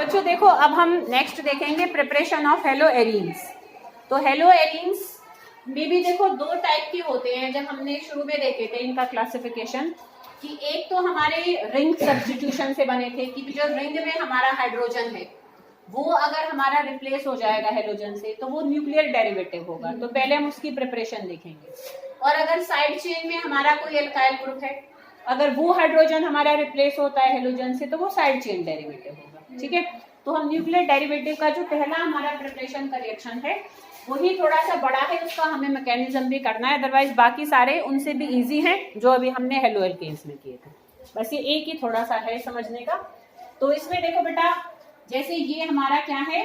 बच्चों देखो, अब हम नेक्स्ट देखेंगे प्रिपरेशन ऑफ हेलो एरीन्स। तो हेलो एरीन्स में भी देखो दो टाइप के होते हैं, जब हमने शुरू में देखे थे इनका क्लासिफिकेशन, कि एक तो हमारे रिंग सब्स्टिट्यूशन से बने थे, कि जो रिंग में हमारा हाइड्रोजन है वो अगर हमारा रिप्लेस हो जाएगा हेलोजन से तो वो न्यूक्लियर डेरिवेटिव होगा, तो पहले हम उसकी प्रिपरेशन देखेंगे। और अगर साइड चेन में हमारा कोई एल्काइल ग्रुप है, अगर वो हाइड्रोजन हमारा रिप्लेस होता है हेलोजन से तो वो साइड चेन डेरिवेटिव होगा। ठीक है, तो हम न्यूक्लियर डेरिवेटिव का जो पहला हमारा प्रिपरेशन का रिएक्शन है वही थोड़ा सा बड़ा है, उसका हमें मैकेनिज्म भी करना है, अदरवाइज बाकी सारे उनसे भी इजी हैं जो अभी हमने हेलो एल्केन्स में किए थे। बस ये एक ही थोड़ा सा है समझने का। तो इसमें देखो बेटा, जैसे ये हमारा क्या है,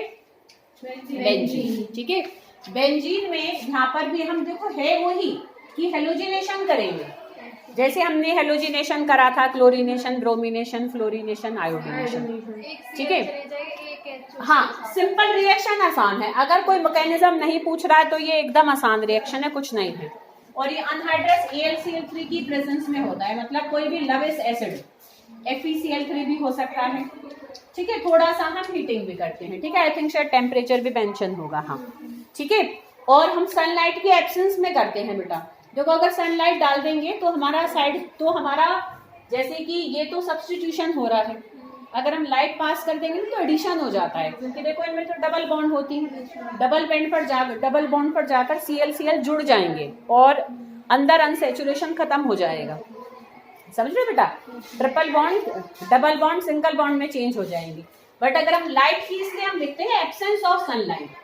बेंजीन। ठीक है, बेंजीन में यहाँ पर भी हम देखो है वही कि हेलोजिनेशन करेंगे, जैसे हमने हेलोजिनेशन करा था, क्लोरीनेशन, ब्रोमिनेशन, फ्लोरीनेशन, आयोडीनेशन। ठीक है, हाँ, सिंपल रिएक्शन आसान है। अगर कोई मैकेनिज्म नहीं पूछ रहा है तो ये एकदम आसान रिएक्शन है, कुछ नहीं है। और ये अनहाइड्रस AlCl3 की प्रेजेंस में होता है, मतलब कोई भी लविस एसिड FeCl3 भी हो सकता है। ठीक है, थोड़ा सा हम हीटिंग भी करते हैं। ठीक है, आई थिंक शायद टेम्परेचर भी मेंशन होगा। हाँ ठीक है, और हम सनलाइट के एब्सेंस में करते हैं बेटा। देखो अगर सनलाइट डाल देंगे तो हमारा साइड, तो हमारा जैसे कि ये तो सब्स्टिट्यूशन हो रहा है, अगर हम लाइट पास कर देंगे तो एडिशन हो जाता है, क्योंकि देखो इनमें तो डबल बॉन्ड होती है, डबल बॉन्ड पर जाकर Cl जुड़ जाएंगे और अंदर अनसेचुरेशन खत्म हो जाएगा। समझ रहे बेटा, triple bond double bond single bond में चेंज हो जाएंगे। बट अगर हम लाइट की, इसलिए हम लिखते हैं एब्सेंस ऑफ सनलाइट।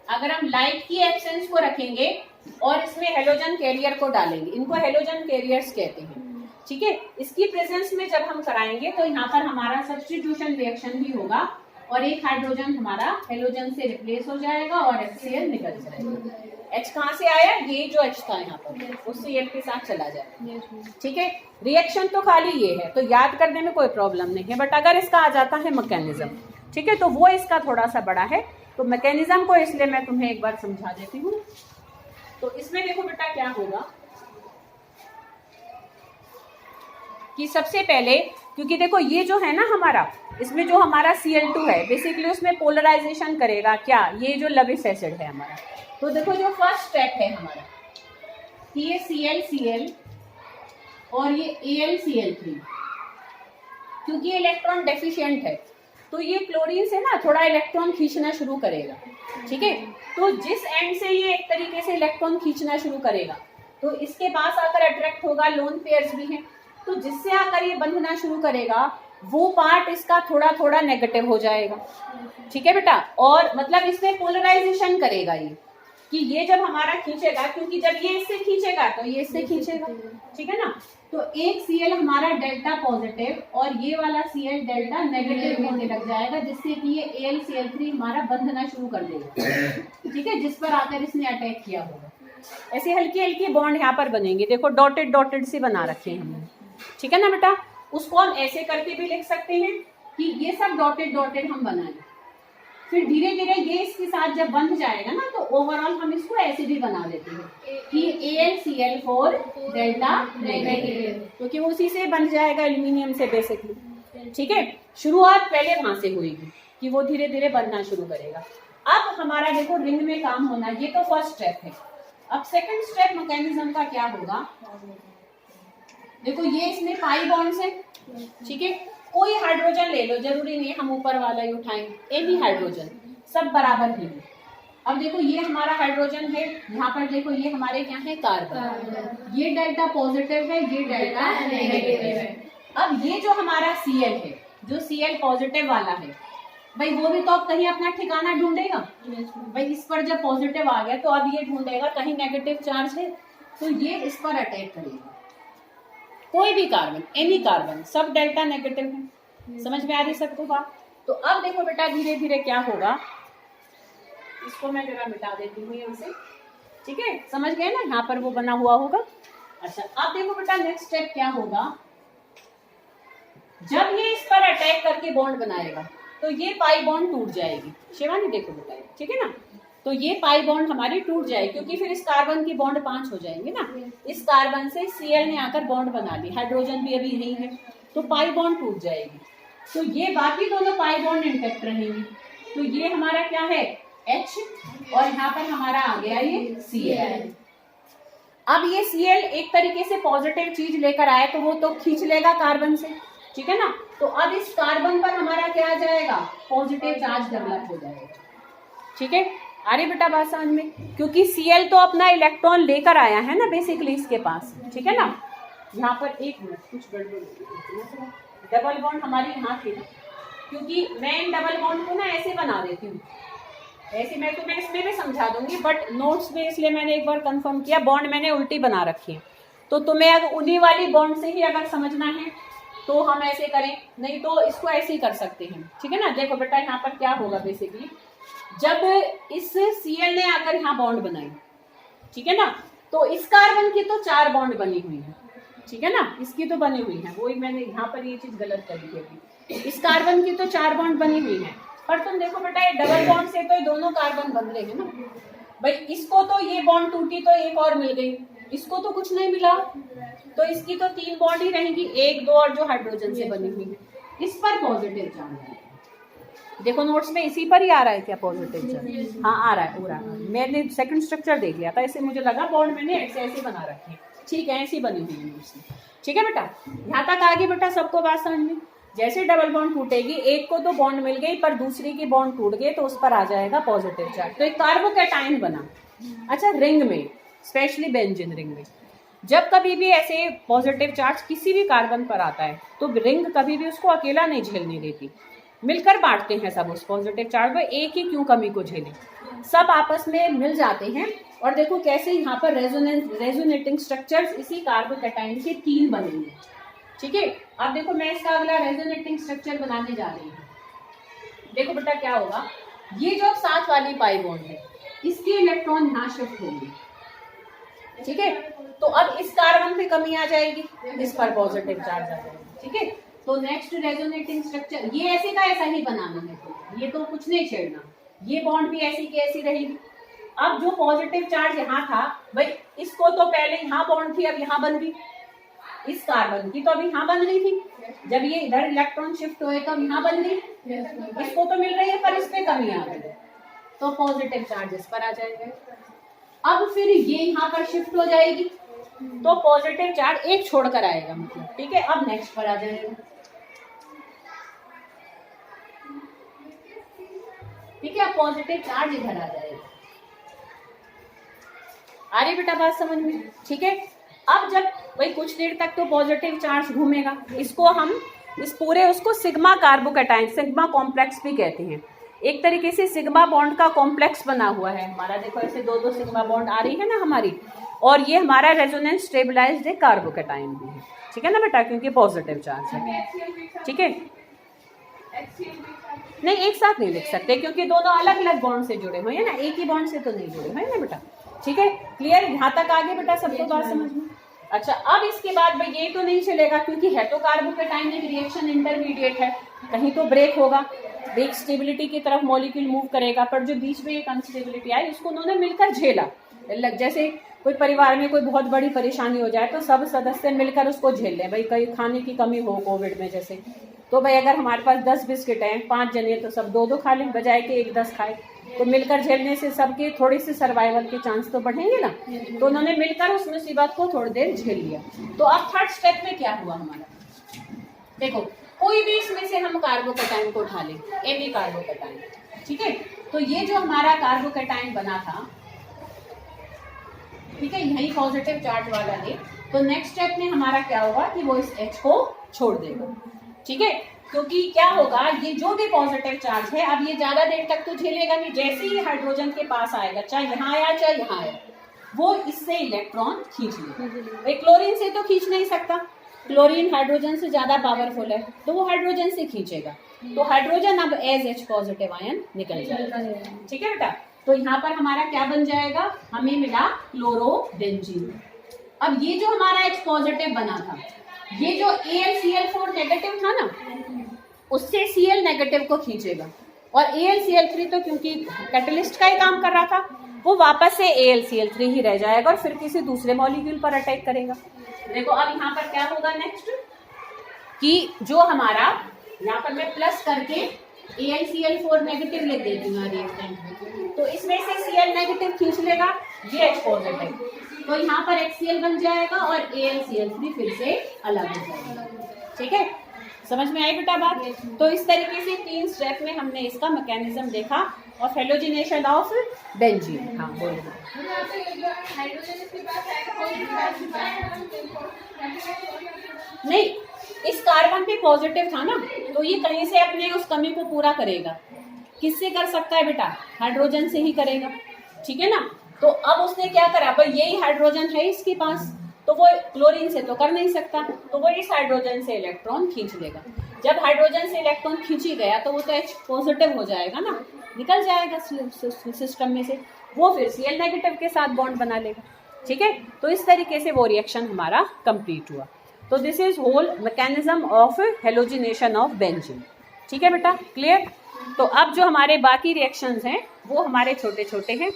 अगर हम लाइट की एब्सेंस को रखेंगे और इसमें हेलोजन कैरियर को डालेंगे, इनको हेलोजन कैरियर्स कहते हैं। ठीक है, इसकी प्रेजेंस में जब हम कराएंगे तो यहाँ पर हमारा सब्स्टिट्यूशन रिएक्शन भी होगा और एक हाइड्रोजन हमारा हेलोजन से रिप्लेस हो जाएगा और HCl निकल जाएगा। H कहाँ से आया, ये जो H था यहाँ पर वो Cl के साथ चला जाएगा। ठीक है, रिएक्शन तो खाली ये है, तो याद करने में कोई प्रॉब्लम नहीं है। बट अगर इसका आ जाता है मैकेनिज्म, ठीक है, तो वो इसका थोड़ा सा बड़ा है, तो मैकेनिज्म को इसलिए मैं तुम्हें एक बार समझा देती हूँ। तो इसमें देखो बेटा क्या होगा कि सबसे पहले, क्योंकि देखो ये जो है ना हमारा, इसमें जो हमारा Cl2 है बेसिकली उसमें पोलराइजेशन करेगा क्या, ये जो लविस एसिड है हमारा। तो देखो जो फर्स्ट स्टेप है हमारा कि ये ClCl और ये AlCl3, क्योंकि ये इलेक्ट्रॉन डेफिशिएंट है तो ये क्लोरीन से ना थोड़ा इलेक्ट्रॉन खींचना शुरू करेगा। ठीक है, तो जिस एंड से ये एक तरीके से इलेक्ट्रॉन खींचना शुरू करेगा तो इसके पास आकर अट्रैक्ट होगा, लोन पेयर्स भी हैं, तो जिससे आकर ये बंधना शुरू करेगा वो पार्ट इसका थोड़ा थोड़ा नेगेटिव हो जाएगा। ठीक है बेटा, और मतलब इसमें पोलराइजेशन करेगा ये, कि ये जब हमारा खींचेगा, क्योंकि जब ये इससे खींचेगा तो ये इससे खींचेगा। ठीक है ना, तो एक Cl हमारा डेल्टा पॉजिटिव और ये वाला Cl डेल्टा नेगेटिव होने लग जाएगा, जिससे कि ये AlCl3 हमारा बंधना शुरू कर देगा। ठीक है, जिस पर आकर इसने अटैक किया होगा। ऐसे हल्की हल्की बॉन्ड यहाँ पर बनेंगे, देखो डॉटेड डॉटेड से बना रखे हैं हमने। ठीक है ना बेटा, उसको हम ऐसे करके भी लिख सकते हैं कि ये सब डॉटेड डॉटेड हम बनाएं, फिर धीरे धीरे ये इसके साथ जब बंध जाएगा ना तो ओवरऑल हम इसको ऐसे भी बना देते हैं कि AlCl4 डेल्टा नेगेटिव, क्योंकि वो उसी से बन जाएगा एल्यूमिनियम से बेसिकली। ठीक है, शुरुआत पहले वहां से होगी कि वो धीरे धीरे बनना शुरू करेगा। अब हमारा देखो रिंग में काम होना, ये तो फर्स्ट स्टेप है। अब सेकंड स्टेप मैकेनिज्म का क्या होगा, देखो ये इसमें पाई बॉन्ड्स है। ठीक है, कोई हाइड्रोजन ले लो, जरूरी नहीं है हम ऊपर वाला ही उठाएंगे, एनी हाइड्रोजन, सब बराबर ही है। अब देखो ये हमारा हाइड्रोजन है, यहाँ पर देखो ये हमारे क्या है, कार्बन, ये डेल्टा पॉजिटिव है, ये डेल्टा नेगेटिव है। अब ये जो हमारा Cl है, जो Cl पॉजिटिव वाला है, भाई वो भी तो अब कहीं अपना ठिकाना ढूंढेगा। भाई इस पर जब पॉजिटिव आ गया तो अब ये ढूंढेगा कहीं नेगेटिव चार्ज है, तो ये इस पर अटैक करेगा। कोई भी कार्बन, एनी कार्बन, सब डेल्टा नेगेटिव है। समझ में आ रही सबको बात। तो अब देखो बेटा धीरे धीरे क्या होगा, इसको मैं जरा मिटा देती हूँ यहाँ से। ठीक है, समझ गए ना, यहाँ पर वो बना हुआ होगा। अच्छा, अब देखो बेटा नेक्स्ट स्टेप क्या होगा, जब ये इस पर अटैक करके बॉन्ड बनाएगा तो ये पाई बॉन्ड टूट जाएगी। शिवानी देखो बेटा, ठीक है ना, तो ये पाई बॉन्ड हमारी टूट जाएगी, क्योंकि फिर इस कार्बन की बॉन्ड 5 हो जाएंगे ना। इस कार्बन से Cl ने आकर बॉन्ड बना ली, हाइड्रोजन भी अभी यही है, तो पाई बॉन्ड टूट जाएगी, तो ये बाकी दोनों पाई बॉन्ड इंटेक्ट रहेंगी। तो ये हमारा क्या है H, और यहाँ पर हमारा आ गया ये Cl। अब ये Cl एक तरीके से पॉजिटिव चीज लेकर आए तो वो तो खींच लेगा कार्बन से, ठीक है ना। तो अब इस कार्बन पर हमारा क्या आ जाएगा, पॉजिटिव चार्ज डेवलप हो जाएगा, ठीक है। अरे बेटा बात समझ में, क्योंकि Cl तो अपना इलेक्ट्रॉन लेकर आया है ना बेसिकली इसके पास, ठीक है ना। यहाँ पर एक मिनट कुछ गड़बड़ हो गई, डबल बॉन्ड हमारी यहाँ थी ना, क्योंकि मैं इन डबल बॉन्ड को ना ऐसे बना देती हूँ, ऐसे मैं तुम्हें इसमें भी समझा दूंगी, बट नोट्स में इसलिए मैंने एक बार कंफर्म किया, बॉन्ड मैंने उल्टी बना रखी है। तो तुम्हें अगर उन्हीं वाली बॉन्ड से ही अगर समझना है तो हम ऐसे करें, नहीं तो इसको ऐसे ही कर सकते हैं, ठीक है ना। देखो बेटा यहाँ पर क्या होगा, बेसिकली जब इस Cl ने आकर यहाँ बॉन्ड बनाई, ठीक है ना, तो इस कार्बन की तो 4 बॉन्ड बनी हुई है, ठीक है ना, इसकी तो बनी हुई है, वही मैंने यहाँ पर ये चीज गलत करी थी, इस कार्बन की तो 4 बॉन्ड बनी हुई है। पर तुम देखो बेटा ये डबल बॉन्ड से तो ये दोनों कार्बन बन रहे हैं ना भाई, इसको तो ये बॉन्ड टूटी तो एक और मिल गई, इसको तो कुछ नहीं मिला, तो इसकी तो 3 बॉन्ड ही रहेंगी, 1, 2 और जो हाइड्रोजन से बनी हुई है, इस पर पॉजिटिव चार्ज है। देखो नोट्स में इसी पर ही आ रहा है क्या पॉजिटिव चार्ज, हाँ आ रहा है, हो रहा है। मैंने सेकंड स्ट्रक्चर देख लिया था, ऐसे मुझे लगा बॉन्ड मैंने ऐसे बना रखी है, ठीक है, ऐसी बनी हुई है नोट्स में, ठीक है बेटा। यहाँ तक आगे बेटा सबको बात समझ में। जैसे डबल बॉन्ड टूटेगी, एक को तो बॉन्ड मिल गई पर दूसरी की बॉन्ड टूट गई, तो उस पर आ जाएगा पॉजिटिव चार्ज, तो एक कार्बोकैटायन बना। अच्छा रिंग में, स्पेशली बेंजीन रिंग में जब कभी भी ऐसे पॉजिटिव चार्ज किसी भी कार्बन पर आता है तो रिंग कभी भी उसको अकेला नहीं झेलने देती, मिलकर बांटते हैं सब उस पॉजिटिव चार्ज को, एक ही क्यों कमी को झेले, सब आपस में मिल जाते हैं। और देखो कैसे यहाँ पर रेजोनेटिंग स्ट्रक्चर्स इसी कार्बोकैटायन के 3 बनेंगे, ठीक है। अब देखो मैं इसका अगला रेजोनेटिंग स्ट्रक्चर बनाने जा रही हूँ। देखो बेटा क्या होगा, ये जो साथ वाली पाई बॉन्ड है इसके इलेक्ट्रॉन यहाँ शिफ्ट होंगे, ठीक है। तो अब इस कार्बन पे कमी आ जाएगी, इस पर पॉजिटिव चार्ज आ जाएगा, ठीक है। तो नेक्स्ट रेजोनेटिंग स्ट्रक्चर ये ऐसे का ऐसा ही बनाना है, तो ये तो कुछ नहीं छेड़ना, ये बॉन्ड भी ऐसी की ऐसी रहेगी। अब जो पॉजिटिव चार्ज यहाँ था भाई, इसको तो पहले यहाँ बॉन्ड थी, अब यहाँ बन गई, इस कार्बन की तो अभी यहाँ बन रही थी, जब ये इधर इलेक्ट्रॉन शिफ्ट हुए तो यहाँ बन गई, इसको तो मिल रही है पर इस पे कमी आ गई, तो पॉजिटिव चार्ज इस पर आ जाएगा। अब फिर ये यहाँ पर शिफ्ट हो जाएगी, तो पॉजिटिव चार्ज एक छोड़कर आएगा, मतलब ठीक है। अब नेक्स्ट पर आ जाएगा, ठीक है, पॉजिटिव चार्ज इधर आ जाएगा। आ रही बेटा बात समझ में, ठीक है। अब जब भाई कुछ देर तक तो पॉजिटिव चार्ज घूमेगा, इसको हम इस पूरे उसको सिग्मा कार्बोकैटायन, सिग्मा कॉम्प्लेक्स भी कहते हैं। एक तरीके से सिग्मा बॉन्ड का कॉम्प्लेक्स बना हुआ है हमारा, देखो ऐसे 2 सिग्मा बॉन्ड आ रही है ना हमारी, और ये हमारा रेजोनेंस स्टेबलाइज्ड कार्बोकैटायन भी है, ठीक है ना बेटा, क्योंकि पॉजिटिव चार्ज है, ठीक है। नहीं एक साथ नहीं लिख सकते क्योंकि दोनों अलग अलग बॉन्ड से जुड़े हुए हैं ना, एक ही बॉन्ड से तो नहीं जुड़े हुए ना बेटा, ठीक है। क्लियर, यहाँ तक आगे बेटा सबको बात समझ में। अच्छा अब इसके बाद भाई ये तो नहीं चलेगा क्योंकि है तो कार्बोकैटायन एक रिएक्शन इंटरमीडिएट है, कहीं तो ब्रेक होगा, ब्रेक स्टेबिलिटी की तरफ मॉलिक्यूल मूव करेगा, पर जो बीच में एक अनस्टेबिलिटी आई उसको उन्होंने मिलकर झेला। जैसे कोई परिवार में कोई बहुत बड़ी परेशानी हो जाए तो सब सदस्य मिलकर उसको झेल लें, भाई कहीं खाने की कमी हो कोविड में जैसे, तो भाई अगर हमारे पास 10 बिस्किट हैं, 5 जने तो सब 2-2 खा लें बजाय के 1-10 खाए, तो मिलकर झेलने से सबके थोड़ी सी सर्वाइवल के चांस तो बढ़ेंगे ना। तो उन्होंने मिलकर उस मुसीबत को थोड़ी देर झेल लिया। तो अब थर्ड स्टेप में क्या हुआ हमारा, देखो कोई भी इसमें से हम कार्बोकैटायन को उठा लें, एनी कार्बोकैटायन, ठीक है। तो ये जो हमारा कार्बोकैटायन बना था, ठीक है, यही पॉजिटिव चार्ज वाला ले, तो नेक्स्ट स्टेप में हमारा क्या होगा कि वो इस H को छोड़ देगा, ठीक है। क्योंकि क्या होगा, ये जो भी पॉजिटिव चार्ज है अब ये ज्यादा देर तक तो झेलेगा नहीं, जैसे ही हाइड्रोजन के पास आएगा, चाहे यहाँ आया चाहे यहाँ आया, वो इससे इलेक्ट्रॉन खींच लेगा। क्लोरीन से तो खींच नहीं सकता, क्लोरीन हाइड्रोजन से ज्यादा पावरफुल है, तो वो हाइड्रोजन से खींचेगा, तो हाइड्रोजन अब एज H पॉजिटिव आयन निकल जाएगा, ठीक है बेटा। तो यहाँ पर हमारा क्या बन जाएगा, हमें मिला क्लोरोबेंजीन। अब ये जो हमारा H पॉजिटिव बना था, ये जो AlCl4 नेगेटिव था ना, उससे Cl नेगेटिव को खींचेगा, और AlCl3 तो क्योंकि कैटलिस्ट का ही काम कर रहा था, वो वापस से AlCl3 ही रह जाएगा और फिर किसी दूसरे मॉलिक्यूल पर अटैक करेगा। देखो अब यहाँ पर क्या होगा नेक्स्ट, कि जो हमारा यहाँ पर मैं प्लस करके AlCl4 नेगेटिव लिख देती हूँ रिएक्टेंट, तो इसमें से Cl नेगेटिव खींच लेगा, ये H पॉजिटिव, तो यहाँ पर HCl बन जाएगा और AlCl3 फिर से अलग हो जाएगा। ठीक है, समझ में आई बेटा बात? तो इस तरीके से 3 स्टेप में हमने इसका मैकेनिज्म देखा ऑफ हेलोजिनेशन ऑफ बेंजीन। हाँ बोलिए। नहीं, इस कार्बन पे पॉजिटिव था ना, तो ये कहीं से अपने उस कमी को पूरा करेगा। किससे कर सकता है बेटा? हाइड्रोजन से ही करेगा। ठीक है ना, तो अब उसने क्या करा, भाई यही हाइड्रोजन है इसके पास, तो वो क्लोरीन से तो कर नहीं सकता, तो वो इस हाइड्रोजन से इलेक्ट्रॉन खींच लेगा। जब हाइड्रोजन से इलेक्ट्रॉन खींची गया तो वो तो H पॉजिटिव हो जाएगा ना, निकल जाएगा सिस्टम में से, वो फिर Cl नेगेटिव के साथ बॉन्ड बना लेगा। ठीक है, तो इस तरीके से वो रिएक्शन हमारा कंप्लीट हुआ। तो this is whole mechanism of halogenation of benzene. ठीक है बेटा, क्लियर? तो अब जो हमारे बाकी रिएक्शंस हैं वो हमारे छोटे छोटे हैं।